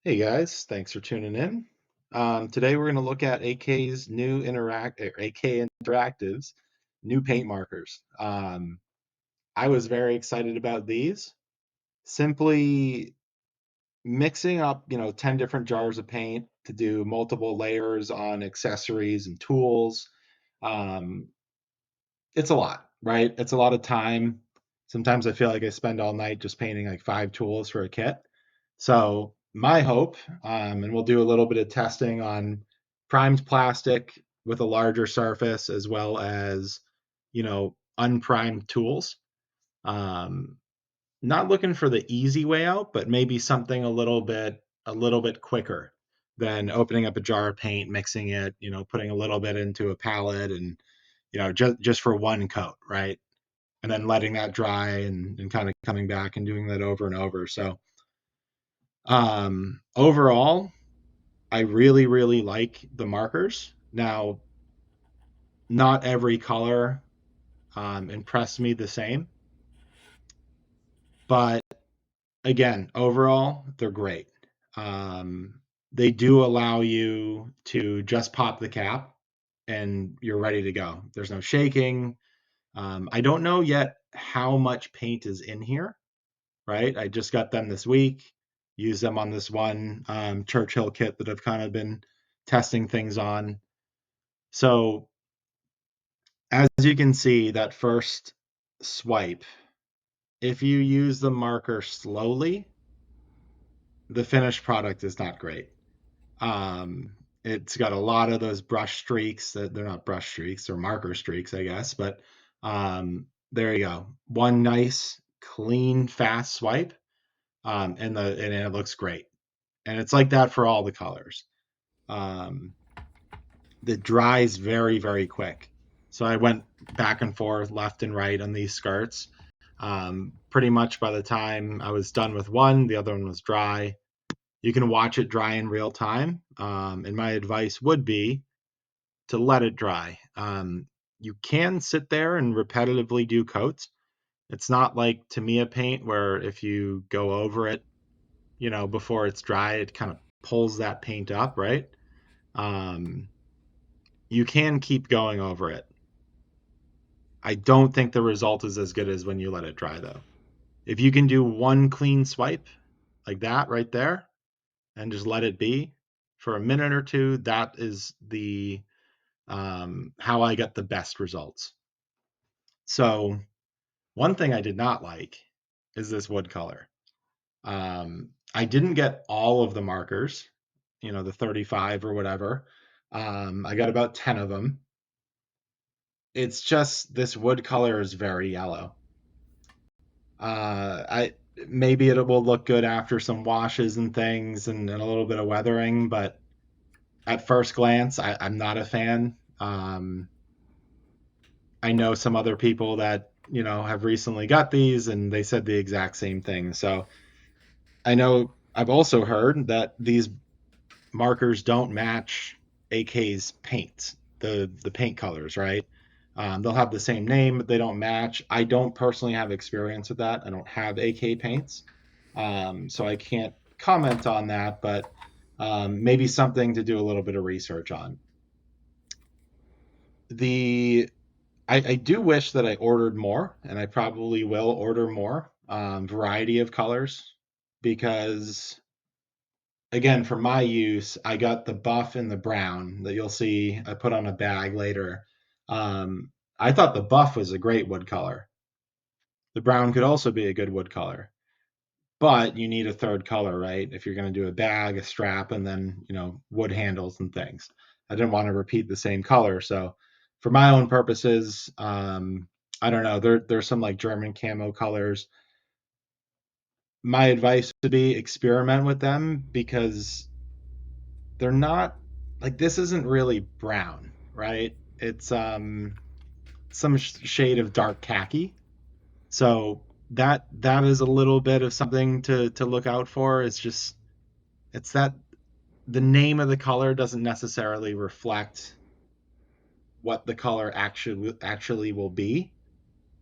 Hey guys, thanks for tuning in. Today we're going to look at AK Interactive's new paint markers. I was very excited about these. Simply mixing up, 10 different jars of paint to do multiple layers on accessories and tools. Um, it's a lot, right? It's a lot of time. Sometimes I feel like I spend all night just painting like 5 tools for a kit. So my hope, and we'll do a little bit of testing on primed plastic with a larger surface as well as, unprimed tools. Um, Not looking for the easy way out, but maybe something a little bit quicker than opening up a jar of paint, mixing it, putting a little bit into a palette and just for one coat, right? And then letting that dry and kind of coming back and doing that over and over. So overall, I really, really like the markers. Now, not every color impressed me the same, but again, overall, they're great. Um, they do allow you to just pop the cap and you're ready to go. There's no shaking. I don't know yet how much paint is in here, right? I just got them this week, used them on this one Churchill kit that I've kind of been testing things on. So as you can see, that first swipe, if you use the marker slowly, the finished product is not great. It's got a lot of those brush streaks that they're not brush streaks, they're marker streaks, I guess. But there you go. One nice, clean, fast swipe, and it looks great. And it's like that for all the colors. Um, that dries very, very quick. So I went back and forth, left and right on these skirts. Pretty much by the time I was done with one, the other one was dry. You can watch it dry in real time. And my advice would be to let it dry. You can sit there and repetitively do coats. It's not like Tamiya paint where if you go over it, before it's dry, it kind of pulls that paint up, right? Um, you can keep going over it. I don't think the result is as good as when you let it dry, though. If you can do one clean swipe like that right there and just let it be for a minute or two, that is the how I get the best results. So one thing I did not like is this wood color. I didn't get all of the markers, the 35 or whatever. I got about 10 of them. It's just this wood color is very yellow. I maybe it will look good after some washes and things and a little bit of weathering, but at first glance, I'm not a fan. I know some other people that have recently got these, and they said the exact same thing. So I know I've also heard that these markers don't match AK's paint, the paint colors, right? They'll have the same name, but they don't match. I don't personally have experience with that. I don't have AK paints, so I can't comment on that. But maybe something to do a little bit of research on. The I do wish that I ordered more, and I probably will order more variety of colors because again, for my use, I got the buff and the brown that you'll see I put on a bag later. I thought the buff was a great wood color. The brown could also be a good wood color, but you need a third color, right? If you're going to do a bag, a strap, and then, wood handles and things. I didn't want to repeat the same color. So for my own purposes, I don't know. There's some like German camo colors. My advice would be experiment with them because they're not like this isn't really brown, right? It's some shade of dark khaki. So that is a little bit of something to look out for. It's that the name of the color doesn't necessarily reflect what the color actually will be.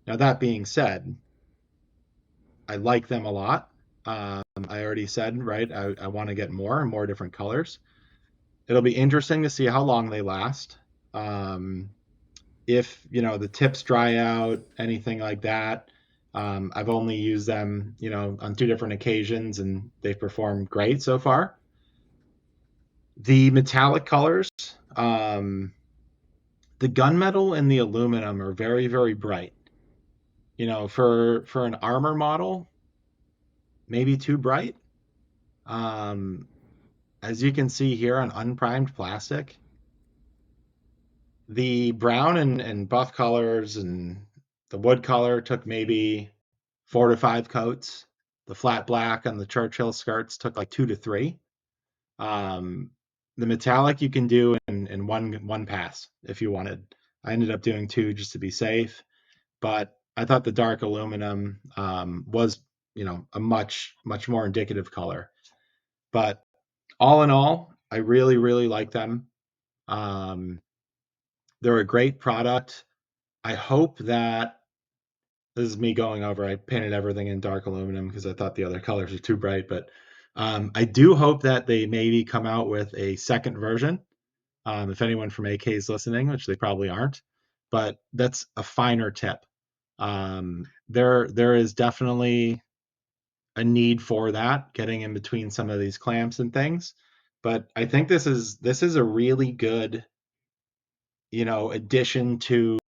Now that being said, I like them a lot. I already said, right, I want to get more and more different colors. It'll be interesting to see how long they last. Um, if the tips dry out, anything like that. I've only used them, on two different occasions, and they've performed great so far. The metallic colors, um, the gunmetal and the aluminum are very, very bright. For an armor model, maybe too bright. Um, as you can see here on unprimed plastic, the brown and buff colors and the wood color took maybe 4 to 5 coats. The flat black on the Churchill skirts took like 2 to 3. Um, the metallic you can do in one pass if you wanted. I ended up doing two just to be safe, but I thought the dark aluminum was a much more indicative color. But all in all, I really really like them. Um, they're a great product. I hope that this is me going over. I painted everything in dark aluminum because I thought the other colors are too bright. But I do hope that they maybe come out with a second version. If anyone from AK is listening, which they probably aren't, but that's a finer tip. There is definitely a need for that, getting in between some of these clamps and things. But I think this is a really good addition to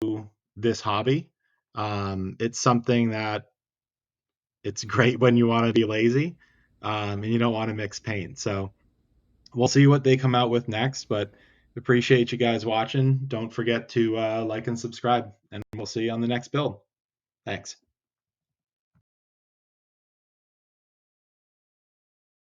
this hobby. It's something that it's great when you want to be lazy, and you don't want to mix paint. So we'll see what they come out with next. But appreciate you guys watching. Don't forget to like and subscribe, and we'll see you on the next build. Thanks.